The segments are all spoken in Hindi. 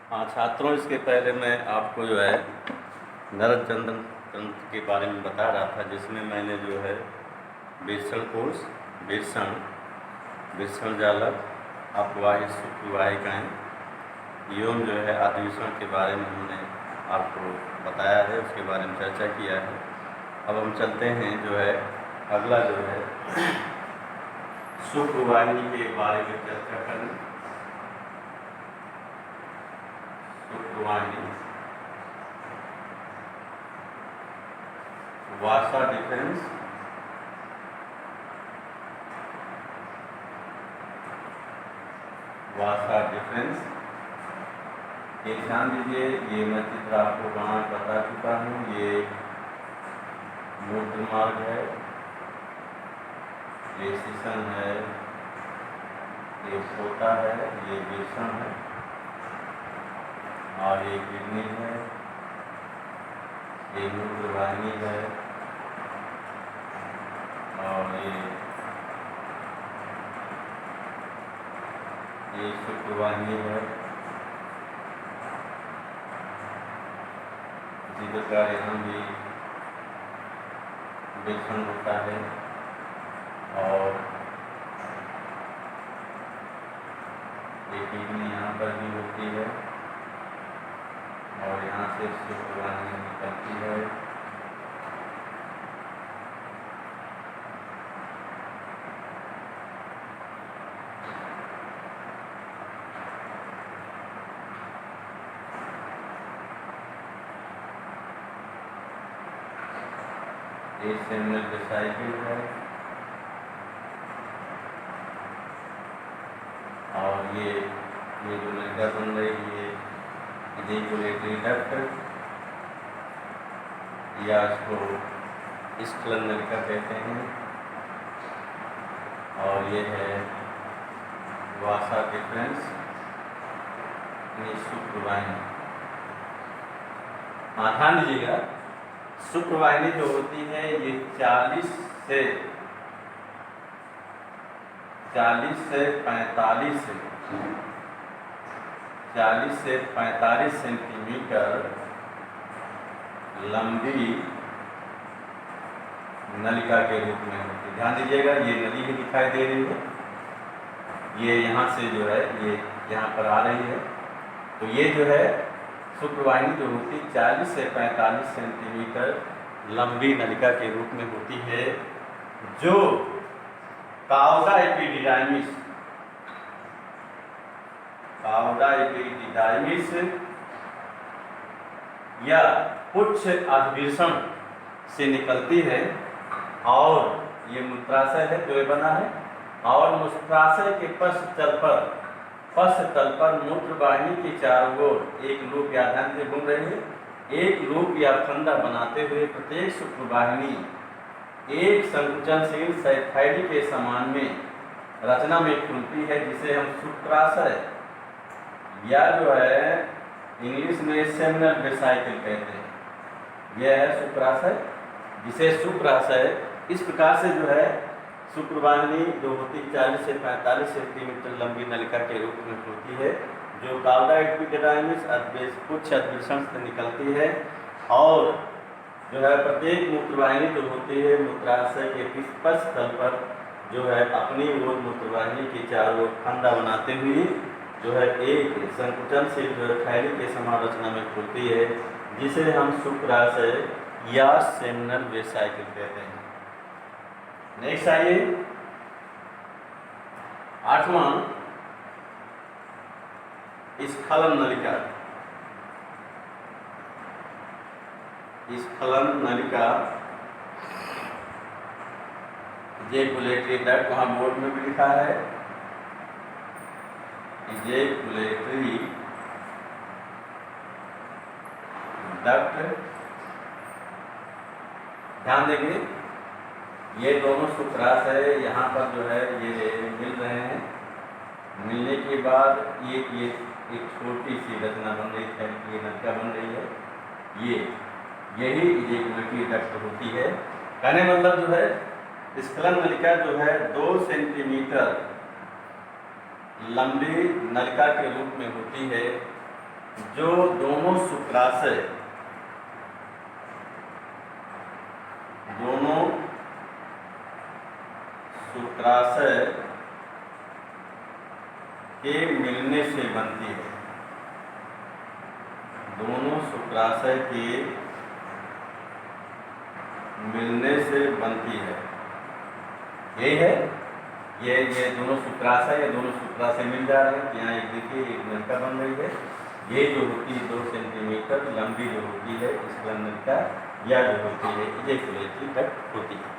हाँ छात्रों, इसके पहले मैं आपको जो है नरक चंदन तंत्र के बारे में बता रहा था, जिसमें मैंने जो है बेषण कोष, बेषण, बेषण जालक, अपवाही, शुक्रवाहिकाएँ एवं जो है आदिविषण के बारे में हमने आपको बताया है, उसके बारे में चर्चा किया है। अब हम चलते हैं जो है अगला जो है शुक्रवाहिनी के बारे में चर्चा करें। शुक्रवाहिनी वासा डिफेंस, वासा डिफेंस ये ध्यान दीजिए। ये मैं चित्र आपको वहाँ बता चुका हूँ। ये मूत्र मार्ग है, ये शीशन है, ये पोता है, ये बेषण है और ये किडनी है, ये मूत्रवाहिनी है और ये शुक्रवाहिनी है। इसी प्रकार यहाँ भी बेषण होता है और ये किडनी यहाँ पर भी होती है और यहाँ से शुक्रवाहिनी निकलती है। ये सेमिनल वेसाइकिल है और ये जो नलिका बन रही है इजेकुलेटरी डक्ट या इसको स्खलन नलिका कहते हैं और ये है वासा डिफरेंस शुक्रवाहिनी। ध्यान दीजिएगा, शुक्रवाहिनी जो होती है ये 40 से 45 सेंटीमीटर लंबी नलिका के रूप में होती है। ध्यान दीजिएगा, ये नली भी दिखाई दे रही है, ये यहाँ से जो है ये यहाँ पर आ रही है। तो ये जो है शुक्रवाहिनी जो होती 40 से 45 सेंटीमीटर लंबी नलिका के रूप में होती है, जो काउडा एपिडिडाइमिस या पुच्छ अधिवेशन से निकलती है और ये मूत्राशय है जो ये बना है और मूत्राशय के पश्च तल पर मूत्रवाहिनी के चारों ओर एक लूप या ध्यान से घूम रही है, एक लूप या फंदा बनाते हुए प्रत्येक शुक्रवाहिनी एक संकुचनशील साइथाइडी के समान में रचना में खुलती है, जिसे हम शुक्राशय या जो है इंग्लिश में सेमिनल वेसाइकिल कहते हैं। यह है शुक्राशय, जिसे शुक्राशय इस प्रकार से जो है शुक्रवाहिनी जो होती 40 से 45 सेंटीमीटर लंबी नलिका के रूप में होती है, जो काउडा एपिडिडाइमिस पुच्छ अधिवेशन से निकलती है और जो है प्रत्येक मूत्रवाहिनी जो होती है मूत्राशय के पश्च तल पर जो है अपनी ओर मूत्रवाहिनी के चारों ओर फंदा बनाते हुए जो है एक संकुचनशील जो है थैली के समान रचना में खुलती है, जिसे हम शुक्राशय या सेमिनल वेसाइकिल कहते हैं। नेक्स्ट आइए 8वां स्खलन नलिका। स्खलन नलिका इजेकुलेटरी डक्ट, वहाँ बोर्ड में भी लिखा है इजेकुलेटरी डक्ट। ध्यान देंगे, ये दोनों शुक्राशय यहाँ पर जो है ये मिल रहे हैं। मिलने के बाद ये एक छोटी सी रचना बन रही है, ये नलिका बन रही है, यही इजेकुलेटरी डक्ट होती है। कहने मतलब जो है स्खलन नलिका जो है 2 सेंटीमीटर लंबी नलिका के रूप में होती है जो दोनों शुक्राशय के मिलने से बनती है, दोनों शुक्राशय के मिलने से बनती है। यही है, ये दोनों शुक्राशय मिल जा रहे हैं। यहाँ एक देखिए एक नलिका बन रही है। ये जो होती है 2 सेंटीमीटर लंबी जो होती है इस नलिका या जो होती है इजैकुलेटरी डक्ट होती है।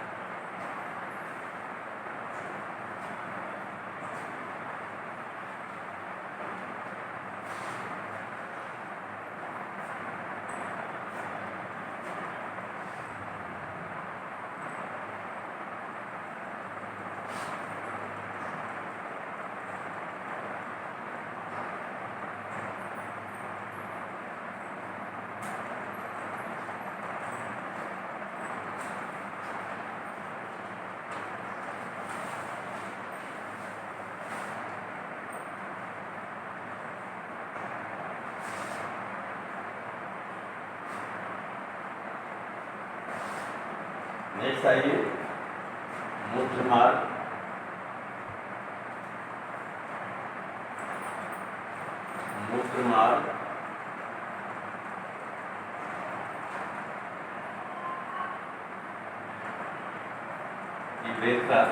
नेक्स्ट आइए मूत्रमार्ग। रेखा,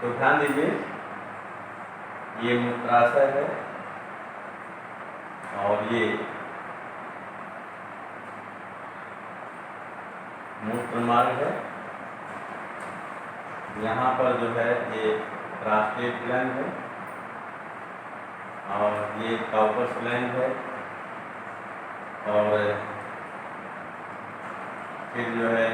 तो ध्यान दीजिए ये मूत्राशय है और ये मूत्रमार्ग है। यहाँ पर जो है ये प्रोस्टेट ग्लैंड है और ये काउपस ग्लैंड है और फिर जो है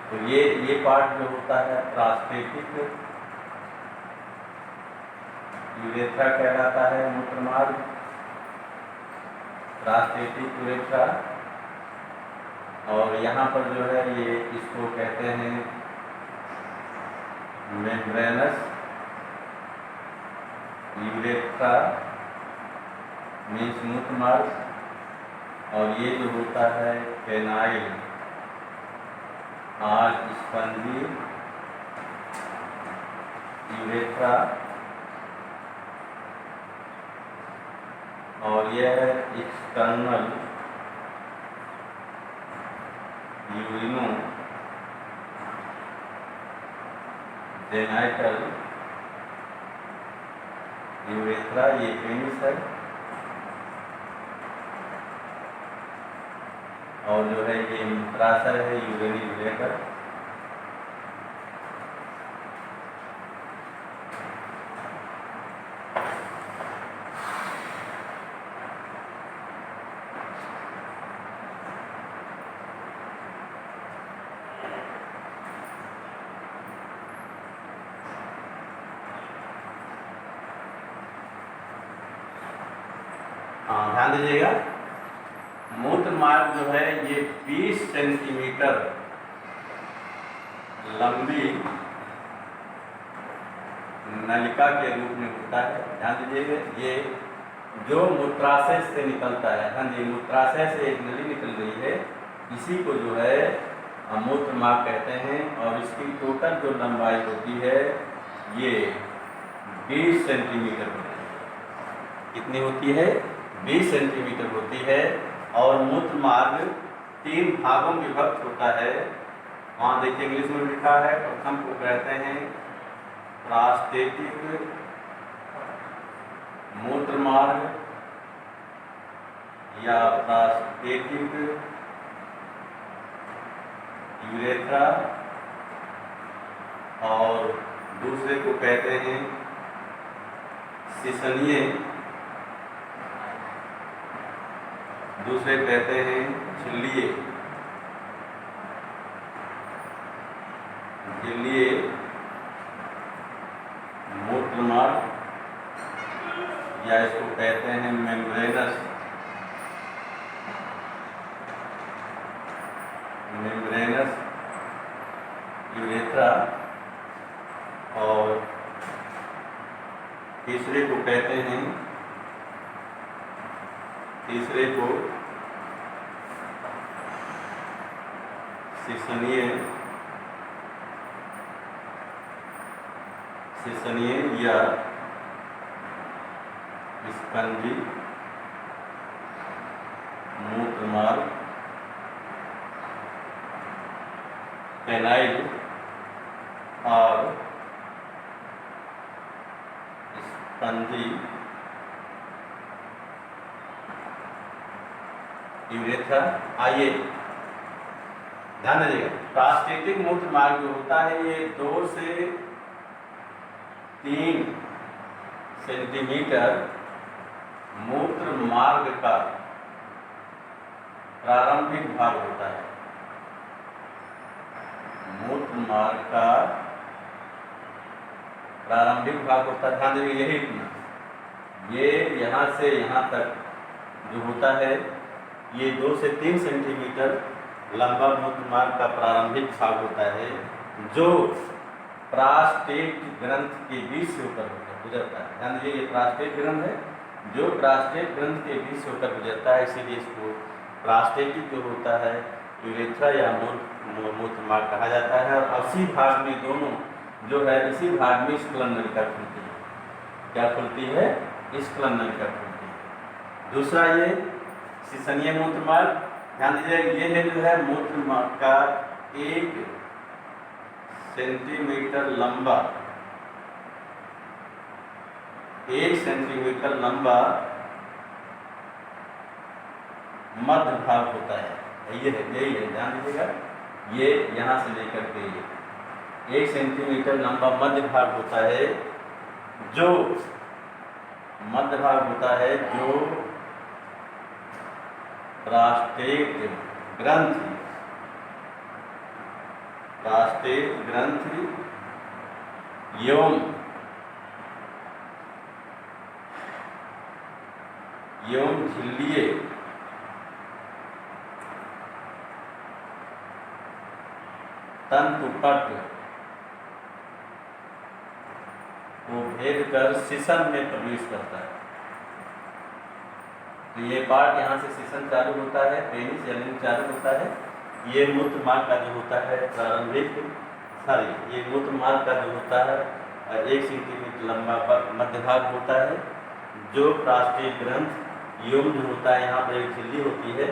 तो ये पार्ट जो होता है प्रोस्टेटिक यूरेथ्रा कहलाता है। मूत्रमार्ग प्रोस्टेटिक यूरेथ्रा, और यहाँ पर जो है ये इसको कहते हैं मेम्ब्रेनस यूरेथ्रा मीन्स मूत्रमार्ग, और ये जो होता है पेनाइल स्पंजी यूरेथ्रा, और यह है एक्सटर्नल यूरिनो जेनाइटल यूरेथ्रा, ये पेनिस है। और जो है ये मूत्राशय है यूरिनी यूरेटर। हाँ, ध्यान दीजिएगा मूत्रमार्ग जो है ये 20 सेंटीमीटर लंबी नलिका के रूप में होता है। ध्यान दीजिएगा ये जो मूत्राशय से निकलता है, हाँ जी, मूत्राशय से एक नली निकल रही है, इसी को जो है मूत्रमार्ग कहते हैं। और इसकी टोटल जो लंबाई होती है ये 20 सेंटीमीटर होती है। कितनी होती है? 20 सेंटीमीटर होती है। और मूत्रमार्ग 3 भागों में विभक्त होता है। वहाँ देखिए इंग्लिश में लिखा है, प्रथम को कहते हैं प्रोस्टेटिक मूत्रमार्ग या प्रोस्टेटिक यूरेथ्रा, और दूसरे को कहते हैं शिशनीय, दूसरे कहते हैं झिल्लिए मूत्रमार्ग, या इसको कहते हैं मेम्ब्रेनस यूरेथ्रा, और तीसरे को कहते हैं, तीसरे को सीसनीय या स्पंजी मूत्रमार्ग, पेनाइल और स्पंजी यूरेथ्रा। आइए ध्यान दीजिएगा, प्रोस्टेटिक मूत्र मार्ग जो होता है ये 2 से 3 सेंटीमीटर मूत्र मार्ग का प्रारंभिक भाग होता है। मूत्र मार्ग का प्रारंभिक भाग होता है, ध्यान दीजिए यही इतना, ये यहाँ से यहाँ तक जो होता है ये 2 से 3 सेंटीमीटर लंबा मूत्र मार्ग का प्रारंभिक भाग होता है, जो प्रोस्टेट ग्रंथ के बीच से होकर गुजरता है। ध्यान दीजिए ये प्रोस्टेट ग्रंथ है जो प्रोस्टेट ग्रंथ के बीच से होकर गुजरता है, इसीलिए इसको प्रोस्टेटिक जो होता है यूरेथ्रा या मूत्र मार्ग कहा जाता है। और इसी भाग में दोनों जो है, इसी भाग में स्खलन नलिका खुलती है। क्या खुलती है? स्खलन नलिका खुलती है। दूसरा ये सीसनीय मूत्र मार्ग, ध्यान दीजिए ये है जो है मूत्र मार्ग का 1 सेंटीमीटर लंबा, 1 सेंटीमीटर लंबा मध्य भाग होता है। ये है, यही है, ध्यान दीजिएगा, ये यहाँ से लेकर के ये 1 सेंटीमीटर लंबा मध्य भाग होता है, जो मध्य भाग होता है जो प्रोस्टेट ग्रंथि, प्रोस्टेट ग्रंथि एवं झिल्लिए तंतुपट को भेद कर सिसन में प्रवेश करता है। तो ये पार्ट यहाँ से सिसन चालू होता है, पेनिस या लिंग चालू होता है। ये मूत्र मार्ग का जो होता है प्रारंभिक, ये मूत्र मार्ग का जो होता है 1 सेंटीमीटर लंबा मध्य भाग होता है, जो प्रोस्टेट ग्रंथ एवं जो होता है यहाँ पर एक झिल्ली होती है,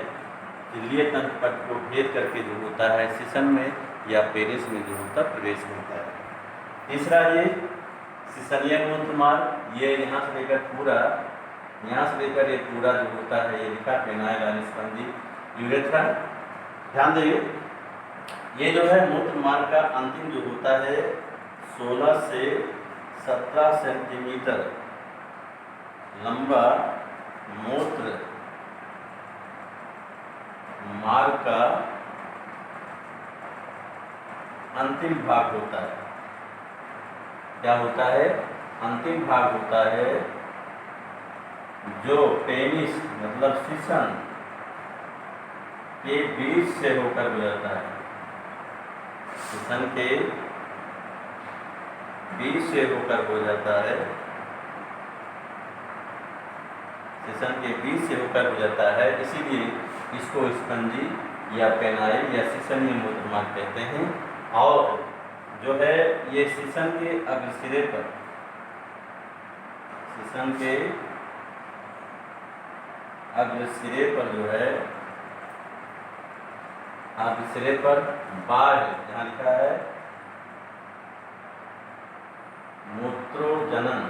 झिल्लीय तंतुपट को भेद करके जो होता है सिसन में या पेनिस में जो होता है प्रवेश होता है। तीसरा ये सीसनीय मूत्र मार्ग, ये यहाँ से लेकर पूरा, यहाँ से लेकर ये पूरा जो होता है ये लिखा पेनाइल और स्पंजी यूरेथ्रा। ध्यान देंगे ये जो है मूत्र मार्ग का अंतिम जो होता है 16 से 17 सेंटीमीटर लंबा मूत्र मार्ग का अंतिम भाग होता है। क्या होता है? अंतिम भाग होता है जो पेनिस मतलब सिसन के बीच से होकर गुजरता है। सिसन के बीच से होकर गुजरता है, सिसन के बीच से होकर गुजरता है, इसीलिए इसको स्पंजी या पेनाइल या सीसनीय मूत्र मार्ग कहते हैं। और जो है ये सिसन के अग्रसिरे पर, सिसन के अग्रसिरे पर जो है, अग्रसिरे पर बाह्य जहाँ लिखा है मूत्रोजनन,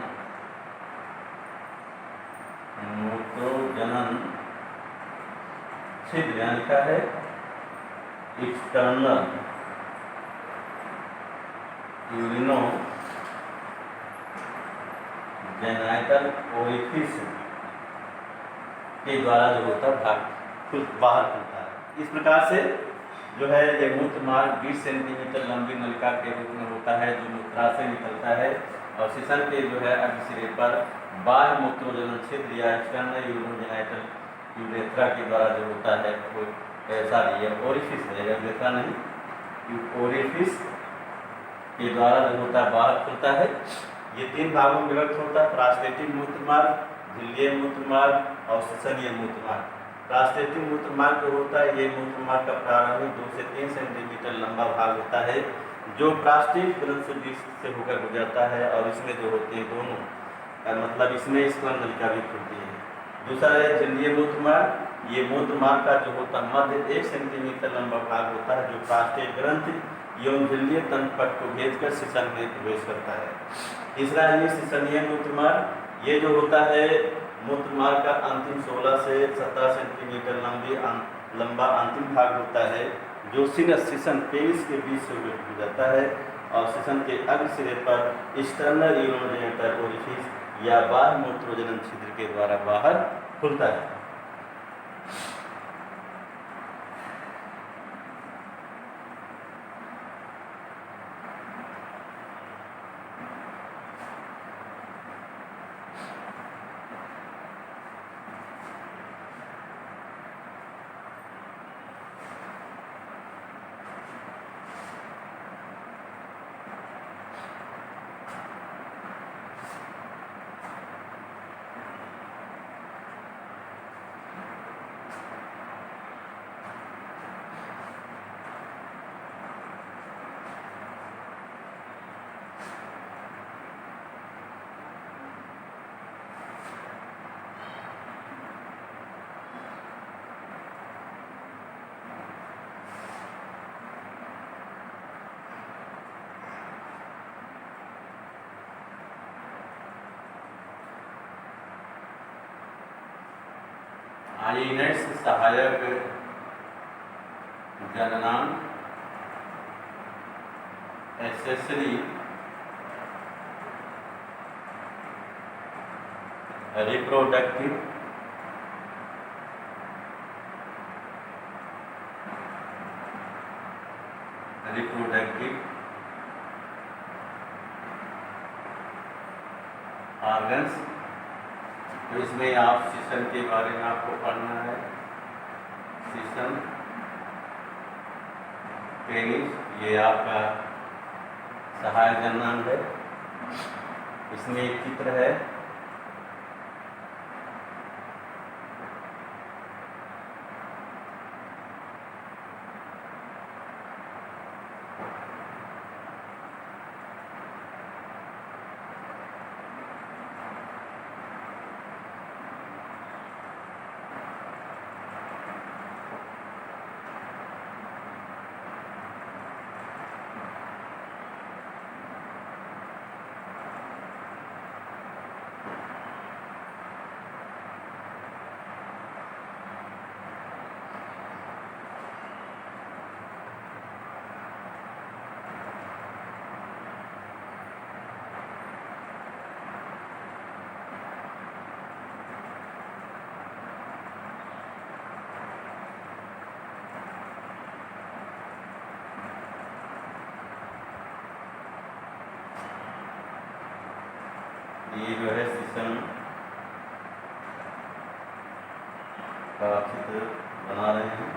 मूत्रोजनन छिद्र यहाँ लिखा है एक्सटर्नल यूरिनो जेनाइटल ओरिफिस के द्वारा जो होता है भाग बाहर खुलता है। इस प्रकार से जो है ये मूत्र मार्ग 20 सेंटीमीटर लंबी नलिका के रूप में होता है, जो मूत्राशय निकलता है और सिसन के जो है अग्रसिरे पर बाह्य मूत्रोजनन छिद्र या एक्सटर्नल यूरिनो जेनाइटल यूरेथ्रा के द्वारा जो होता है वो ऐसा ये ओरिफिस है, यूरेथ्रा नहीं, ओरिफिस के द्वारा जो होता है बाहर खुलता है। ये 3 भागों में विभक्त होता है, प्रास्टेटिक मूत्रमार्ग, झिल्लीय मूत्रमार्ग और श्वसनीय मूत्रमार्ग। प्रास्टेटिक मूत्रमार्ग जो होता है, ये मूत्रमार्ग का प्रारंभिक 2 से 3 सेंटीमीटर लंबा भाग होता है, जो प्रास्टेट ग्रंथि से होकर गुजरता है, और इसमें जो होते हैं दोनों मतलब इसमें स्कंद नलिका भी खुलती है। दूसरा है झिल्लीय मूत्रमार्ग। ये मूत्रमार्ग का जो होता है मध्य 1 सेंटीमीटर लंबा भाग होता है, जो प्रास्टेट ग्रंथि एवं झिल्लीय तंतुपट को भेदकर सिसन में प्रवेश करता है। तीसरा है ये श्वसनीय मूत्रमार्ग। ये जो होता है मूत्रमार्ग का अंतिम 16 से 17 सेंटीमीटर लंबा अंतिम भाग होता है, जो सिसन पेनिस के बीच से गुजरता है और सिसन के अग्र सिरे पर एक्सटर्नल यूरोजेनिटल ओरिफिस या बाह्य मूत्रोजनन छिद्र के द्वारा बाहर खुलता है। आइनेट्स सहायक जननांग एक्सेसरी रिप्रोडक्टिव ऑर्गन्स। तो इसमें आप सिसन के बारे में आपको पढ़ना है। सिसन, पेनिस, ये आपका सहायक जननांग है। इसमें एक चित्र है। ये जो है सिस्टम का चित्र बना रहे हैं।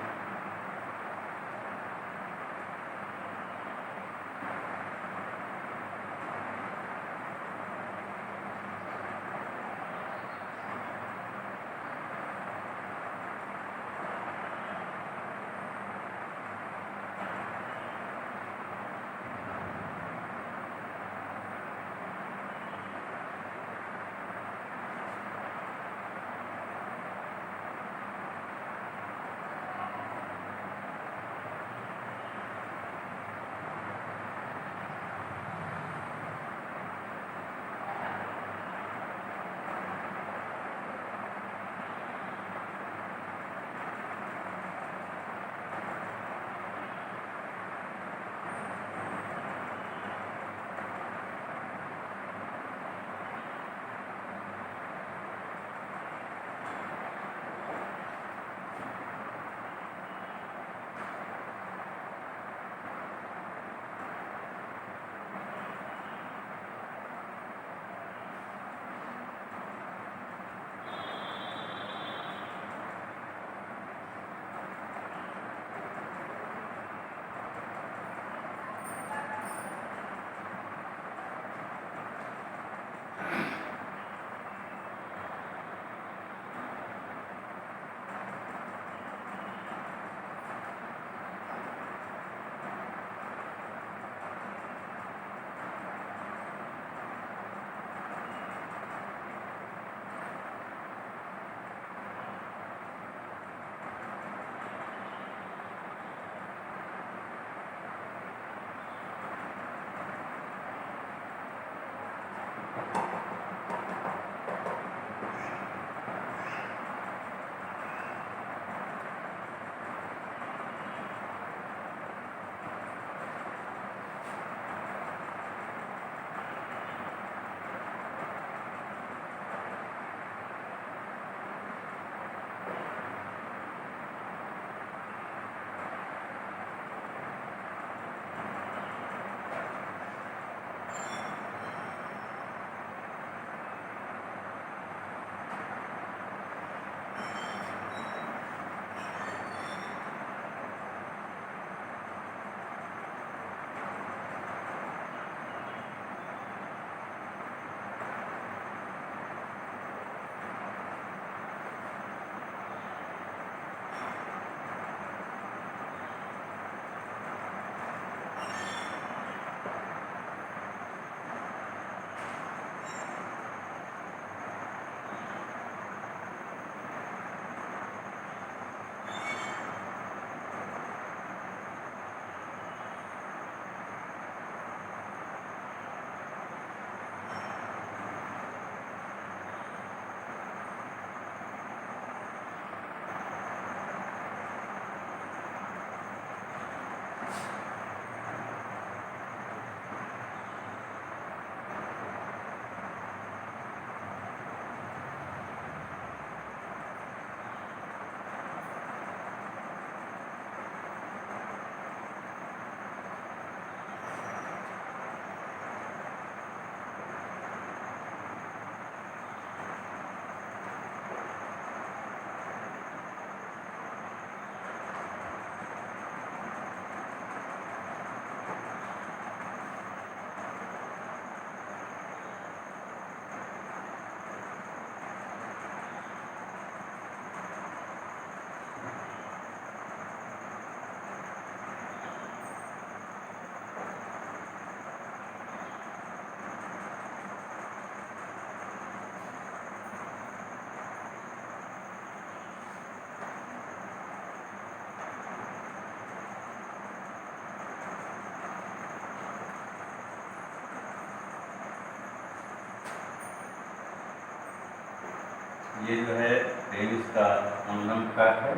ये जो है पेनिस का अंगम भाग है,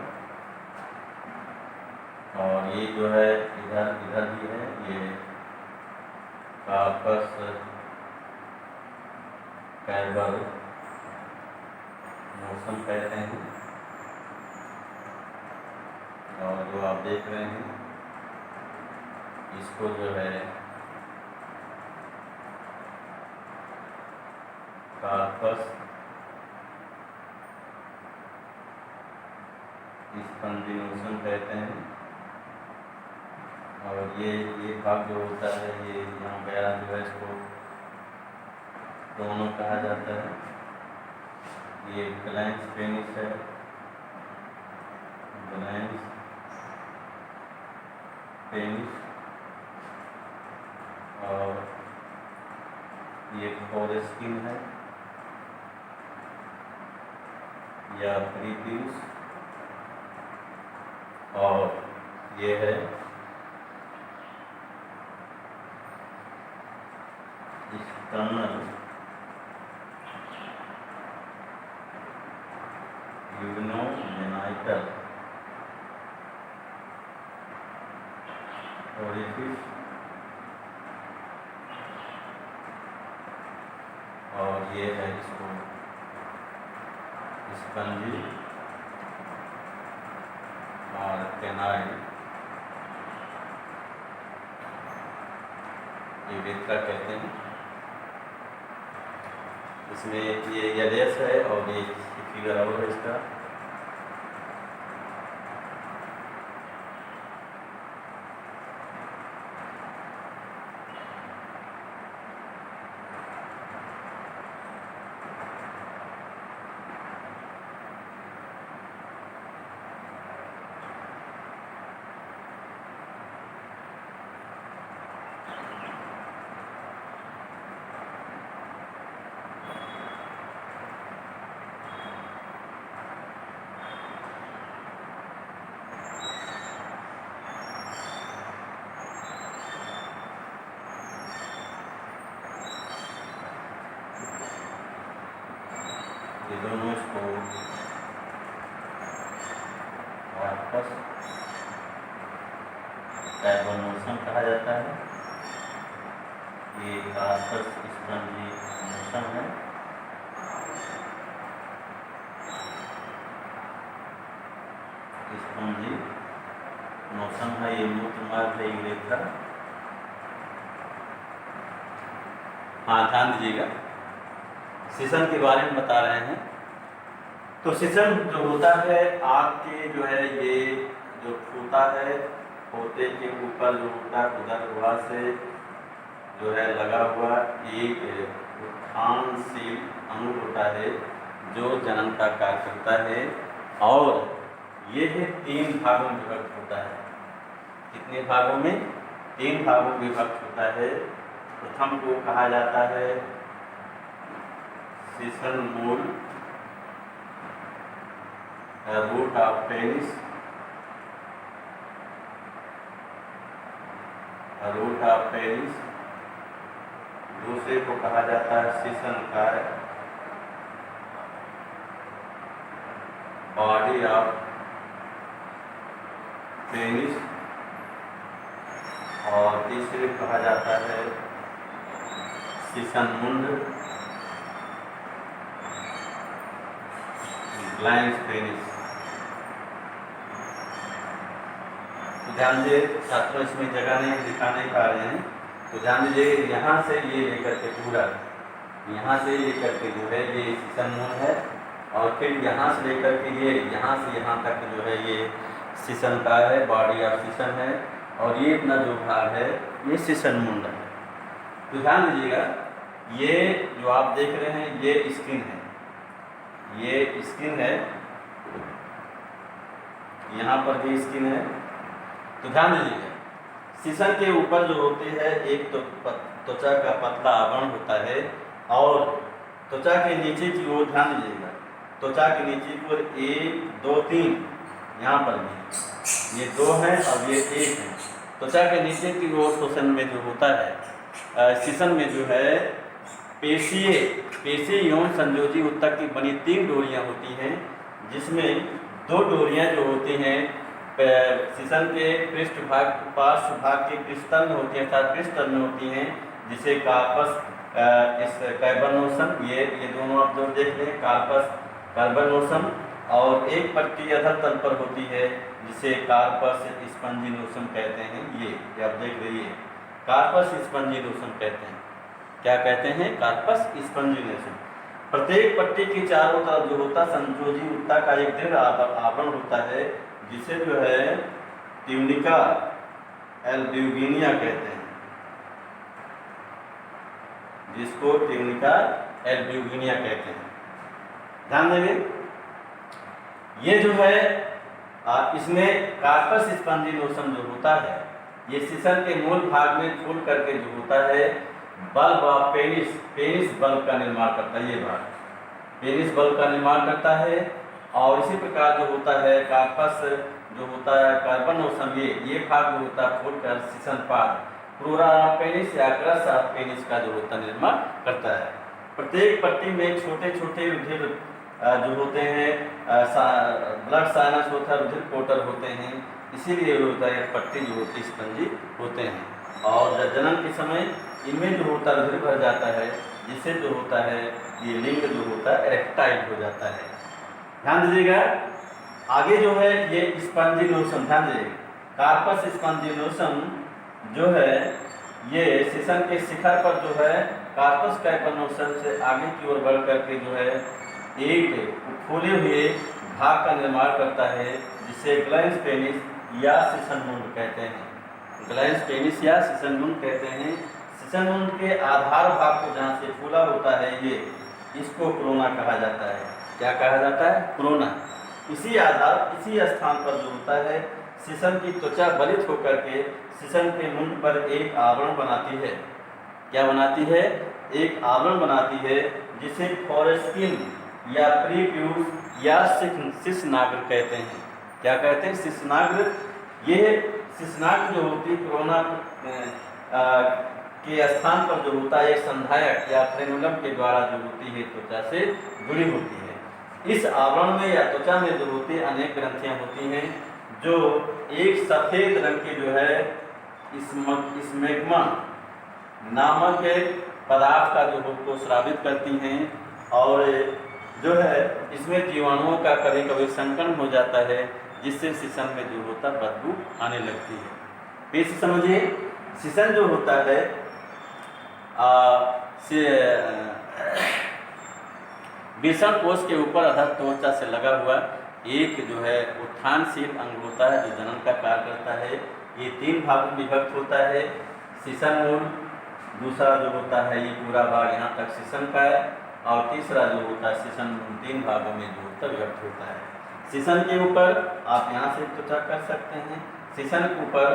और ये जो है इधर इधर भी है, ये कार्पस कैल्वर मोशन कहते हैं। और जो आप देख रहे हैं इसको जो है कार्पस स्पंजिनोसम कहते हैं। और ये भाग जो होता है, ये यहाँ गया जो है इसको दोनों कहा जाता है। ये ग्लैंस पेनिस है, ग्लैंस पेनिस, और ये फोरेस्किन है या प्रीपियस, और ये है स्टर्नल यूग्नोजेनाइटल ओरिफिस, और ये है इसको स्पंजी और कैनाइल यूरेथ्रा कहते हैं। इसमें ये यलेस है और ये फिगर और है इसका। ये दोनों इसको वापस कैल्वोनोसम कहा जाता है। ये कार्पस स्पंजिनोसम है, स्पंजिनोसम है। ये मूत्र मार्ग है यूरेथ्रा। हाँ, ध्यान दीजिएगा, सिसन के बारे में बता रहे हैं। तो सिसन जो होता है आपके जो है ये जो फूता है, पोते के ऊपर जो होता है उधर वहाँ से जो है लगा हुआ एक उत्थानशील अंग होता है जो जनन का कार्य करता है, और ये है 3 भागों में विभक्त होता है। कितने भागों में? 3 भागों में विभक्त होता है। प्रथम को कहा जाता है सिसन मूल, root of penis, root of penis. दूसरे को कहा जाता है सिसन काय, बॉडी ऑफ पेनिस, और तीसरे को कहा जाता है सिसन मुंड, ग्लैंस पेनिस। ध्यान दीजिए छात्रों, इसमें जगह नहीं दिखा नहीं पा रहे हैं, तो ध्यान दीजिए यहाँ से ये लेकर के पूरा, यहाँ से लेकर के जो है ये सिसन मूल है, और फिर यहाँ से लेकर के ये यहाँ से यहाँ तक जो है ये सिसन का है, बॉडी ऑफ सिसन है, और ये इतना जो भाग है ये सिसन मुंड है। तो ध्यान दीजिएगा, ये जो आप देख रहे हैं ये स्किन है, ये स्किन है, यहाँ पर भी स्किन है। तो ध्यान दीजिएगा, सिसन के ऊपर जो होते हैं एक तो त्वचा का पतला आवरण होता है, और त्वचा के नीचे की ओर ध्यान दीजिएगा, त्वचा के नीचे की ओर 1 2 3 यहाँ पर भी ये 2 हैं और ये 1 है। त्वचा के नीचे की ओर शोषण में जो होता है सिसन में जो है पेशीय एवं संयोजी ऊतक की बनी 3 डोरियां होती हैं, जिसमें 2 डोरियां जो होती हैं शीशन के पृष्ठभाग पार्श्व भाग के पृष्ठतल में होती हैं अर्थात पृष्ठतल में होती हैं, जिसे कार्पस इस कैबर्नोसम ये दोनों आप जो देख रहे हैं कार्पस कैबर्नोसम, और एक पट्टी अधर तल पर होती है जिसे कार्पस स्पंजिनोसम कहते हैं। ये आप देख रही है कार्पस स्पंजिनोसम कहते हैं। क्या कहते हैं? कार्पस स्पंजिनोसम। प्रत्येक पट्टी के चारों तरफ जो होता संयोजी ऊतक का एक दृढ़ आवरण होता है, जिसे जो है ट्यूनिका एल्ब्यूगिनिया कहते हैं, जिसको ट्यूनिका एल्ब्यूगिनिया कहते हैं। ध्यान देंगे, ये जो है इसमें कार्पस स्पंजिनोसम जो होता है ये शीशन के मूल भाग में फूल करके जो होता है बल्ब ऑफ पेनिस बल्ब का निर्माण करता है। ये भाग पेनिस बल्ब का निर्माण करता है। और इसी प्रकार जो होता है कार्पस जो होता है कैबर्नोसम ये भाग जो होता है फूल कर शीशन पाद फ्लोरा ऑफ पेनिस या क्रस ऑफ पेनिस का जो होता निर्माण करता है। प्रत्येक पट्टी में छोटे छोटे रुधिर जो होते हैं ब्लड साइनस होता है, रुधिर पोर्टल होते हैं, इसीलिए होता है पट्टी जो होती है स्पंजी होते हैं। और जन्म के समय इनमें जो होता है रुधिर भर जाता है, जिससे जो होता है ये लिंग जो होता है इरेक्टाइल हो जाता है। ध्यान दीजिएगा, आगे जो है ये स्पंजिनोसम, ध्यान दीजिएगा कार्पस स्पंजिनोसम जो है ये शीशन के शिखर पर जो है कार्पस कैबर्नोसम से आगे की ओर बढ़ करके जो है एक फूले हुए भाग का निर्माण करता है, जिसे ग्लैंस पेनिस या शीशन मुंड कहते हैं। ग्लैंस पेनिस या शीशन मुंड कहते हैं। शीशन मुंड के आधार भाग को जहाँ से फूला होता है ये इसको कोरोना कहा जाता है। क्या कहा जाता है? कोरोना। इसी स्थान पर जो होता है शीशन की त्वचा बलित होकर के शीशन के मुंड पर एक आवरण बनाती है। क्या बनाती है? एक आवरण बनाती है, जिसे फोरेस्किन या प्रीप्यूस या शिश्नाग्र कहते हैं। क्या कहते हैं? शिश्नाग्र। ये शिश्नाग्र जो होती है कोरोना के स्थान पर जो होता है एक संधायक या फ्रेनुलम के द्वारा जो होती है त्वचा से जुड़ी होती है। इस आवरण में या त्वचा में जो होती है अनेक ग्रंथियां होती हैं, जो एक सफेद रंग की जो है स्मेग्मा नामक पदार्थ का जो को स्रावित करती हैं, और जो है इसमें जीवाणुओं का कभी कभी संकरण हो जाता है, जिससे शीशन में जो होता बदबू आने लगती है। फिर से समझिए, शीशन जो होता है वृषण कोश के ऊपर अधर त्वचा से लगा हुआ एक जो है उत्थानशील अंग होता है, जो जनन का कार्य करता है। ये 3 भागों में विभक्त होता है। शीशन मूल, दूसरा जो होता है ये पूरा भाग यहाँ तक शीशन का है, और तीसरा जो होता है शीशन मूल 3 भागों में जो होता विभक्त होता है। शीशन के ऊपर आप यहाँ से त्वचा कर सकते हैं। शीशन के ऊपर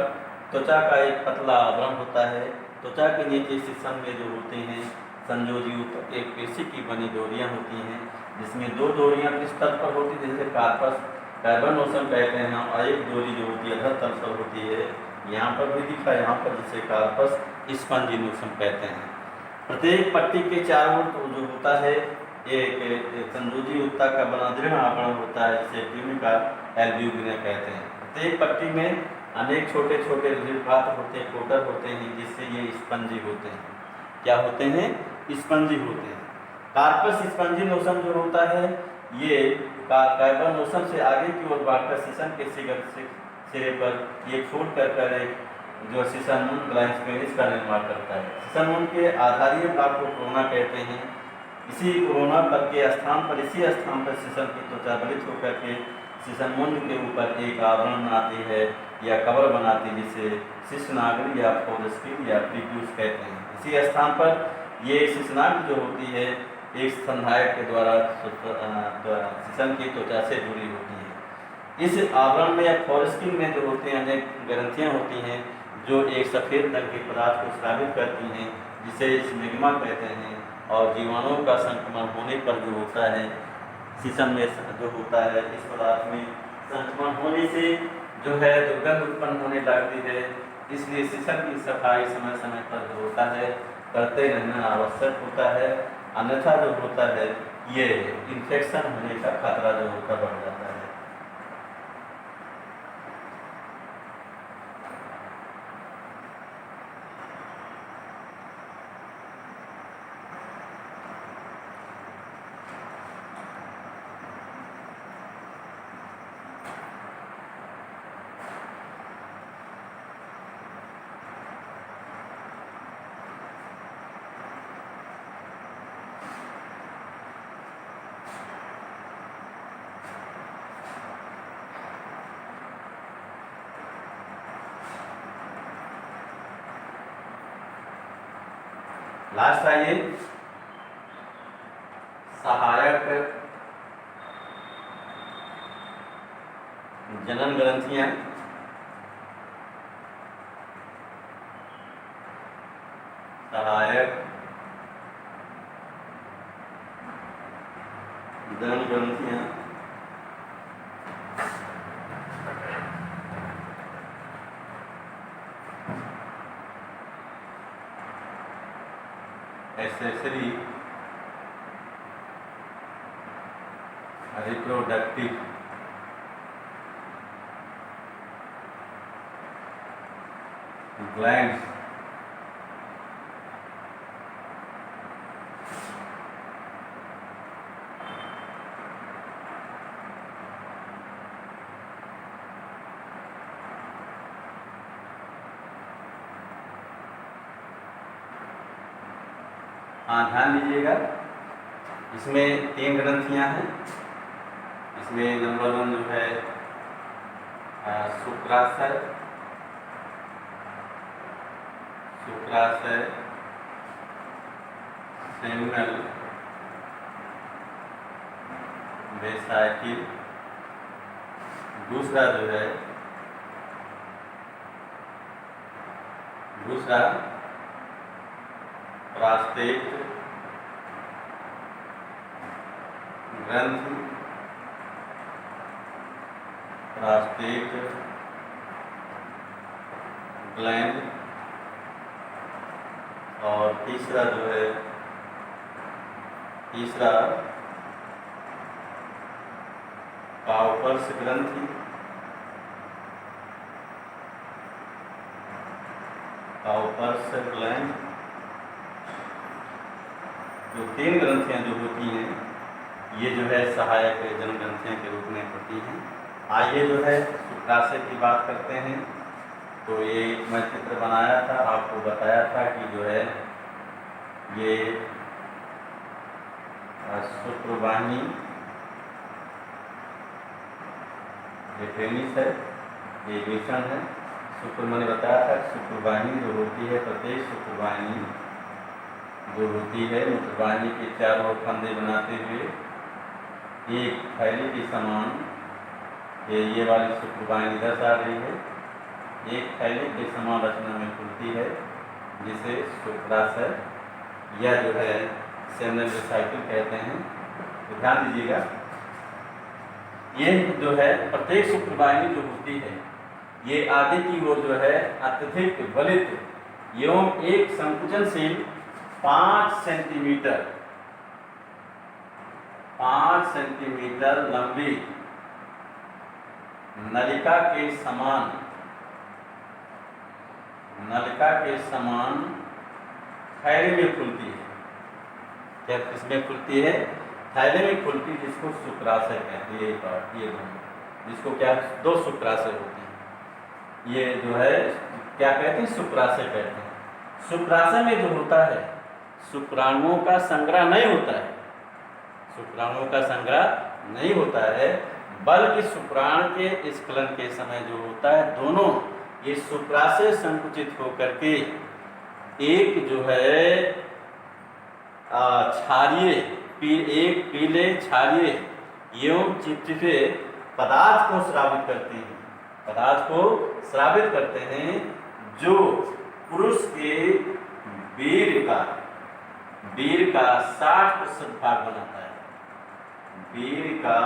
त्वचा का एक पतला आवरण होता है। त्वचा के नीचे शीशन में जो होते हैं संयोजी ऊतक एक पेशी की बनी डोरियां होती हैं, जिसमें 2 डोरियां पृष्ठतल पर होती है जिसे कार्पस कैबर्नोसम कहते हैं, और एक डोरी जो होती है अधर तल पर होती है। यहाँ पर भी दिखा, यहाँ पर जिसे कार्पस स्पंजिनोसम कहते हैं। प्रत्येक पट्टी के चारों ओर जो होता है एक संयोजी ऊतक का बना दृढ़ आवरण होता है, जिसे ट्यूनिका एल्ब्यूगिनिया कहते हैं। प्रत्येक पट्टी में अनेक छोटे छोटे रुधिर पात्र होते हैं, पोर्टल होते हैं, जिससे ये स्पंजी होते हैं। क्या होते हैं? स्पंजी होते हैं। कार्पस स्पंजिनोसम जो होता है ये कैबर्नोसम से आगे की ओर बढ़कर शीशन के सिरे पर ये फूट कर एक जो शीशन मुंड ग्लैंस पेनिस का निर्माण करता है। शीशन मुंड के आधारीय भाग को कोरोना कहते हैं। इसी कोरोना पर के स्थान पर इसी स्थान पर शीशन की त्वचा बलित होकर के शीशन मुंड के ऊपर एक आवरण बनाती है या कवर बनाती है, जिसे शिश्नाग्र या फोरेस्किन या प्रीप्यूस कहते हैं। इसी स्थान पर ये शिश्नाग्र जो होती है एक संधायक के द्वारा शीशन की त्वचा से जुड़ी होती है। इस आवरण में या फोरेस्किन में जो होते हैं अनेक ग्रंथियां होती हैं, जो एक सफ़ेद रंग के पदार्थ को स्रावित करती हैं, जिसे स्मेग्मा कहते हैं। और जीवाणुओं का संक्रमण होने पर जो होता है शीशन में जो होता है इस पदार्थ में संक्रमण होने से जो है दुर्गंध उत्पन्न होने लगती है। इसलिए शीशन की सफाई समय समय पर जो होता है करते रहना आवश्यक होता है, अन्यथा जो होता है ये इन्फेक्शन होने का खतरा जो होता बढ़ जाता है। लास्ट आइए सहायक जनन ग्रंथियां। सहायक जनन ग्रंथियां एक्सेसरी रिप्रोडक्टिव ग्लैंड्स हाँ ध्यान दीजिएगा, इसमें 3 ग्रंथियां हैं। इसमें नंबर 1 जो है शुक्राशय, शुक्राशय सेमिनल वेसाइकिल। दूसरा जो है प्रास्टेट ग्रंथि, प्रास्टेट ग्लैंड। और तीसरा जो है काउपर्स ग्रंथि, काउपर्स ग्लैंड। जो 3 ग्रंथियां जो होती हैं ये जो है सहायक जनन ग्रंथियां के रूप में होती हैं। आइए जो है शुक्राशय की बात करते हैं। तो ये मैं चित्र बनाया था, आपको बताया था कि जो है ये शुक्रवाहिनी, ये पेनिस है, ये विषण है। शुक्र मैंने बताया था शुक्रवाहिनी जो होती है, प्रत्येक शुक्रवाहिनी जो होती है मूत्रवाहिनी के चारों फंदे बनाते हुए एक थैली के समान, ये वाली शुक्रवाहिनी इधर से आ रही है, एक थैली के समान रचना में खुलती है जिसे शुक्राशय या जो है सेमिनल वेसाइकिल कहते हैं। तो ध्यान दीजिएगा, ये जो है प्रत्येक शुक्रवाहिनी जो होती है ये आगे की ओर जो है अत्यधिक बलित एवं एक संकुचनशील 5 सेंटीमीटर लंबी नलिका के समान थैली में खुलती है। क्या किसमें खुलती है? थैले में खुलती है, जिसको शुक्राशय कहते हैं। ये जिसको क्या 2 शुक्राशय होते हैं, ये जो है क्या कहते हैं? शुक्राशय कहते हैं। शुक्राशय में जो होता है शुक्राणुओं का संग्रह नहीं होता है, शुक्राणुओं का संग्रह नहीं होता है, बल्कि शुक्राणु के स्खलन के समय जो होता है दोनों ये शुक्राशय संकुचित होकर के एक जो है एक पीले क्षारीय एवं चिपचिपे पदार्थ को स्रावित करते हैं, जो पुरुष के वीर्य का 60% भाग बनाता है। वीर्य का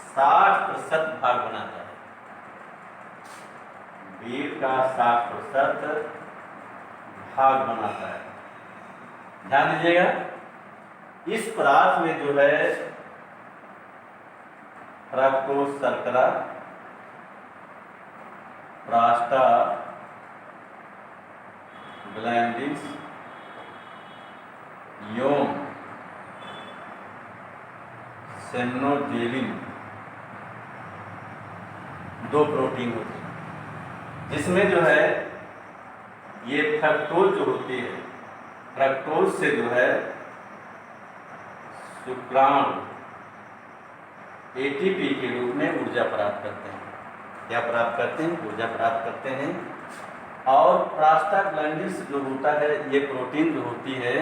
60% भाग बनाता है। वीर्य का 60% भाग बनाता है। ध्यान दीजिएगा, इस पदार्थ में जो है फ्रक्टोज शर्करा, प्रोस्टाग्लैंडिन्स, यौन सेमनोजेलिन, दो प्रोटीन होते हैं, जिसमें जो है ये फ्रक्टोज जो होती है, फ्रक्टोज से जो है शुक्राणु एटीपी के रूप में ऊर्जा प्राप्त करते हैं। क्या प्राप्त करते हैं? ऊर्जा प्राप्त करते हैं। और प्रोस्टाग्लैंडिन्स जो होता है, ये प्रोटीन जो होती है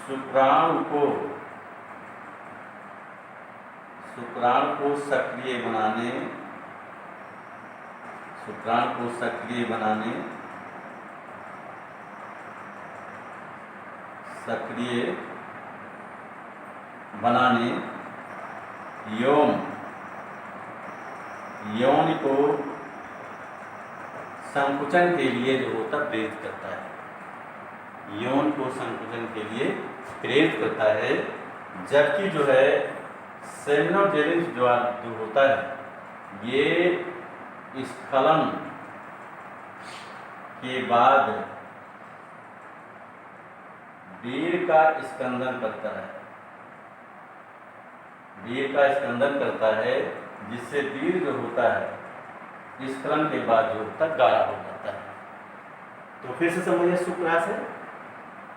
शुक्राणु को सक्रिय बनाने, यौन को संकुचन के लिए जो होता प्रेरित करता है। यौन को संकुचन के लिए प्रेरित करता है। जबकि जो है सेमनोजेलिन जो होता है, ये स्खलन के बाद वीर का स्कंदन करता है, जिससे वीर जो होता है स्खलन के बाद जो होता है गाढ़ा हो जाता है। तो फिर से समझिए, शुक्राशय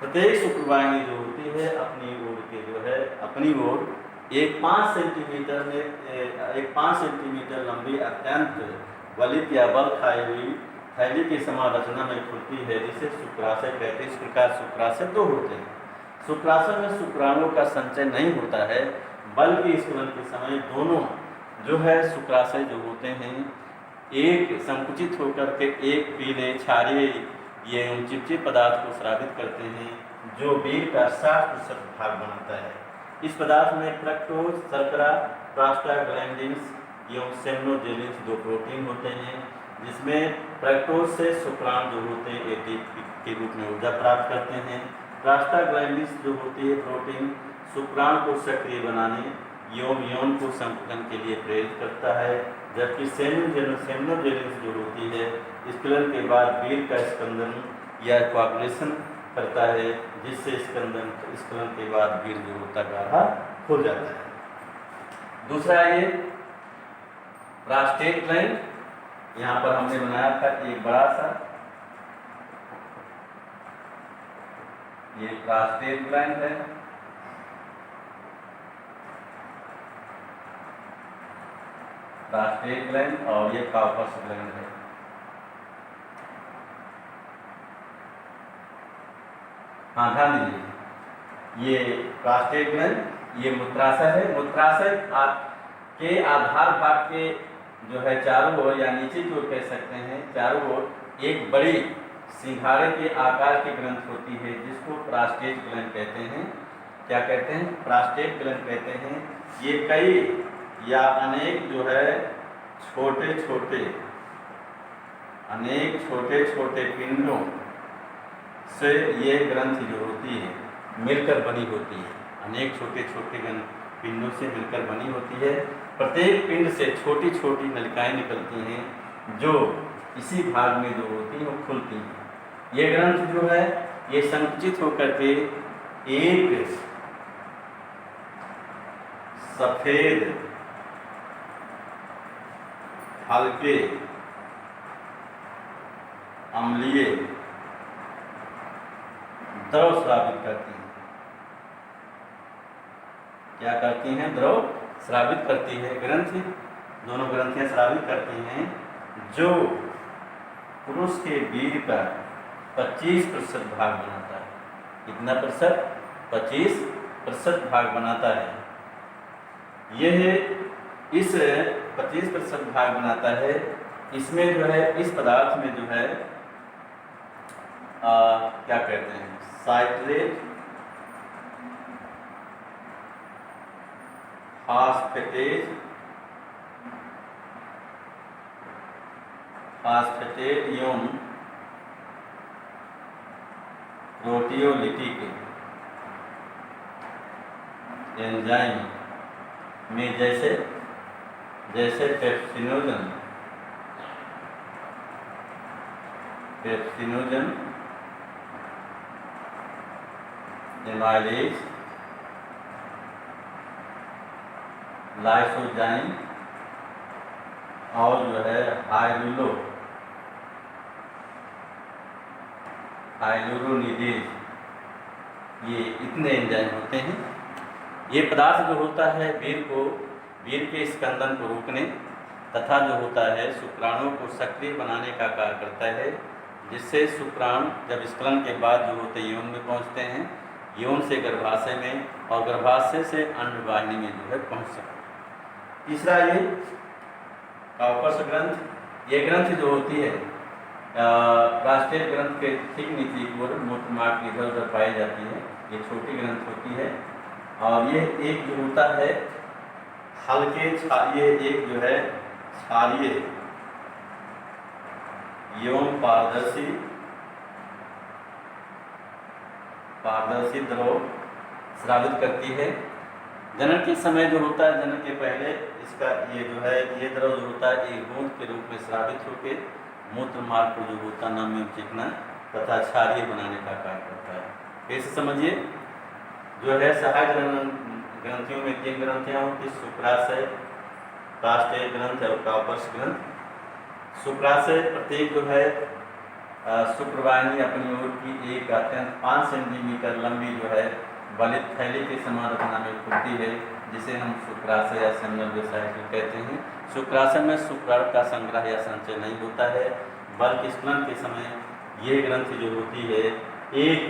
प्रत्येक शुक्रवाहिनी जो होती है अपनी ओर एक 5 सेंटीमीटर लंबी अत्यंत वलित या बल खाई हुई थैली की समान रचना में खुलती है, जिसे शुक्राशय कहते हैं। इस प्रकार शुक्राशय दो होते हैं। शुक्राशय में शुक्राणुओं का संचय नहीं होता है, बल्कि स्खलन के समय दोनों जो है शुक्राशय जो होते हैं एक संकुचित होकर के एक पीले क्षारीय एवं चिपचिप पदार्थ को स्रावित करते हैं, जो वीर का 60% भाग बनाता है। इस पदार्थ में फ्रक्टोज शर्करा, प्रोस्टाग्लैंडिन्स एवं सेमनोजेलिन्स दो प्रोटीन होते हैं, जिसमें फ्रक्टोज से शुक्राणु जो होते हैं एटीपी के रूप में ऊर्जा प्राप्त करते हैं। प्रोस्टाग्लैंडिन्स जो होती है प्रोटीन शुक्राणु को सक्रिय बनाने यौन को संकुचन के लिए प्रेरित करता है। जबकि सेमनोजेलिन्स जो होती है स्खलन के बाद वीर का स्कंदन या कोआगुलेशन करता है, जिससे स्खलन के बाद वीर जो होता गाढ़ा हो जाता है। दूसरा ये प्रोस्टेट ग्लैंड, यहाँ पर हमने बनाया था एक बड़ा सा, ये प्रोस्टेट ग्लैंड है। प्रोस्टेट ग्लैंड और ये कार्पस ग्लैंड है। हाँ, ध्यान दीजिए, ये प्रोस्टेट ग्लैंड, ये मूत्राशय है। मूत्राशय के आधार भाग के जो है चारों ओर या नीचे की ओर कह सकते हैं, चारों ओर एक बड़ी सिंघाड़े के आकार की ग्रंथि होती है, जिसको प्रोस्टेट ग्लैंड कहते हैं। क्या कहते हैं? प्रोस्टेट ग्लैंड कहते हैं। ये कई या अनेक जो है छोटे छोटे पिंडों से ये ग्रंथि जो होती है मिलकर बनी होती है। अनेक छोटे पिंडों से मिलकर बनी होती है। प्रत्येक पिंड से छोटी छोटी नलिकाएं निकलती हैं, जो इसी भाग में जो होती हैं वो खुलती हैं। ये ग्रंथि जो है ये संकुचित होकर के एक सफेद हल्के अम्लीय द्रव स्रावित करती हैं। क्या करती हैं? द्रव स्रावित करती है। ग्रंथि, दोनों ग्रंथियां स्रावित करती हैं, जो पुरुष के वीर का 25% भाग बनाता है। कितना प्रतिशत? 25% भाग बनाता है। यह इस 25% भाग बनाता है। इसमें जो है इस पदार्थ में जो है क्या कहते हैं, साइट्रेट, फास्फेटेट एवं प्रोटियोलिटिक एंजाइम में जैसे पेप्सिनोजन एमाइलेज लाइसोजाइम और जो है हाइलुरोनिडेज, ये इतने एंजाइम होते हैं। ये पदार्थ जो होता है वीर के स्कंदन को रोकने तथा जो होता है शुक्राणुओं को सक्रिय बनाने का कार्य करता है, जिससे शुक्राणु जब स्खलन के बाद जो होते यौन में पहुंचते हैं, यौन से गर्भाशय में और गर्भाशय से अंडवाहिनी में जो है पहुंच सकते हैं। तीसरा ये काउपस ग्रंथ, ये ग्रंथ जो होती है प्रोस्टेट ग्रंथ के ठीक नीचे की ओर मूत्रमार्ग इधर उधर पाई जाती है। ये छोटी ग्रंथ होती है और ये एक जो होता है हल्के ये एक जो है क्षारीय यौन पारदर्शी द्रव स्रावित करती है। जनन के समय जो होता है, जनन के पहले इसका ये जो है ये द्रव जो होता है एक बूंद के रूप में स्रावित होकर मूत्र मार्ग को जो होता है नम्य चिकना तथा क्षारीय बनाने का कार्य करता है। कैसे समझिए, जो है सहायक ग्रंथियों में 3 ग्रंथियाँ होती, शुक्राशय, प्रोस्टेट ग्रंथ और काउपस ग्रंथ। शुक्राशय प्रत्येक जो है शुक्रवाहिनी अपनी ओर की एक अत्यंत 5 सेंटीमीटर लंबी जो है बलित थैली के समान रचना में खुलती है, जिसे हम शुक्राशय या सेमिनल वेसाइकल कहते हैं। शुक्राशय में शुक्राणु का संग्रह या संचय नहीं होता है, बल्कि स्खलन के समय ये ग्रंथि जो होती है एक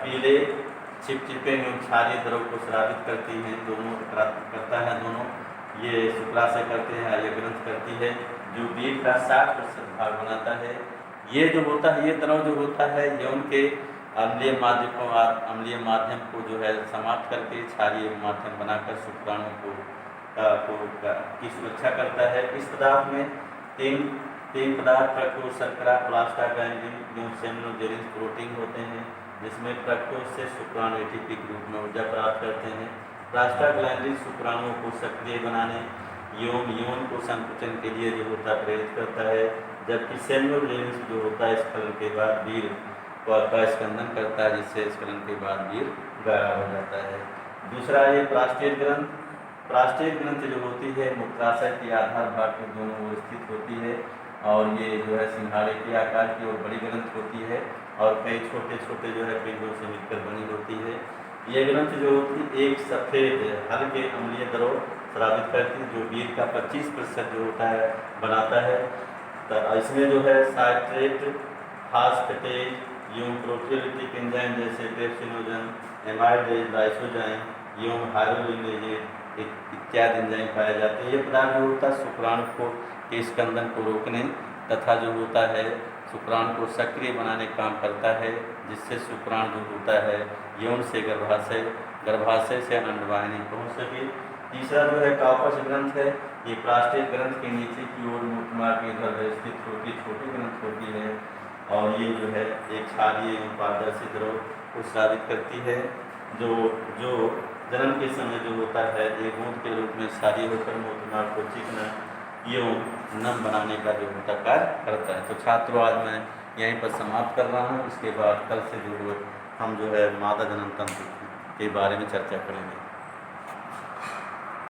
पीले चिपचिपे एवं क्षारीय द्रव को स्रावित करती हैं। दोनों करता है, दोनों ये शुक्राशय करते हैं, ये ग्रंथ करती है, जो वीर का 60% भाग बनाता है। ये जो होता है, ये द्रव जो होता है यौन के अम्लीय माध्यम को जो है समाप्त करके क्षारीय माध्यम बनाकर शुक्राणु की सुरक्षा करता है। इस पदार्थ में तीन पदार्थ प्रक्टोज, शर्करा, प्लास्टाग्लैंडिन एवं सेमिनोजेनिक प्रोटीन होते हैं, जिसमें प्रक्टोज से शुक्राणु एटीपी के रूप में ऊर्जा प्राप्त करते हैं। प्लास्टाग्लैंडिन शुक्राणुओं को सक्रिय बनाने यौन को संकुचन के लिए जो होता है प्रेरित करता है, जबकि सेमिनोजेनिक जो होता है स्खलन के बाद वीर का स्कंदन करता है, जिससे स्खलन के बाद वीर गाढ़ा हो जाता है। दूसरा ये प्रोस्टेट ग्रंथ जो होती है मूत्राशय के आधार भाग के दोनों ओर स्थित होती है और ये जो है सिंघाड़े के आकार की और बड़ी ग्रंथ होती है और कई छोटे छोटे जो है पिंडों से मिलकर बनी होती है। ये ग्रंथ जो होती है एक सफ़ेद हल्के अम्लीय द्रव स्रावित करती है, जो वीर का 25% जो होता है बनाता है। तो इसमें जो है साइट्रेट, फास्फेटेज एवं प्रोटियोलिटिक एंजाइम जैसे पेप्सिनोजन, एमाइलेज, लाइसोजाइम एवं हाइलुरोनिडेज इत्यादि एंजाइम पाए जाते हैं। ये पदार्थ जो होता है शुक्राणु के स्कंदन को रोकने तथा जो होता है शुक्राणु को सक्रिय बनाने का काम करता है, जिससे शुक्राणु जो होता है यौन से गर्भाशय से अंडवाहिनी पहुँच सके। तीसरा जो है काउपस ग्रंथ है, ये प्रोस्टेट ग्रंथ के नीचे की ओर मूत्रमार्ग के इधर स्थित छोटी ग्रंथ होती है और ये जो है एक क्षारीय एवं पारदर्शी द्रव को स्रावित करती है, जो जन्म के समय जो होता है एक बूंद के रूप में क्षारीय होकर मूत्रमार्ग को चिकना एवं नम बनाने का जो होता कार्य करता है। तो छात्रों, आज मैं यहीं पर समाप्त कर रहा हूँ। इसके बाद कल से जो हम जो है मादा जनन तंत्र के बारे में चर्चा करेंगे।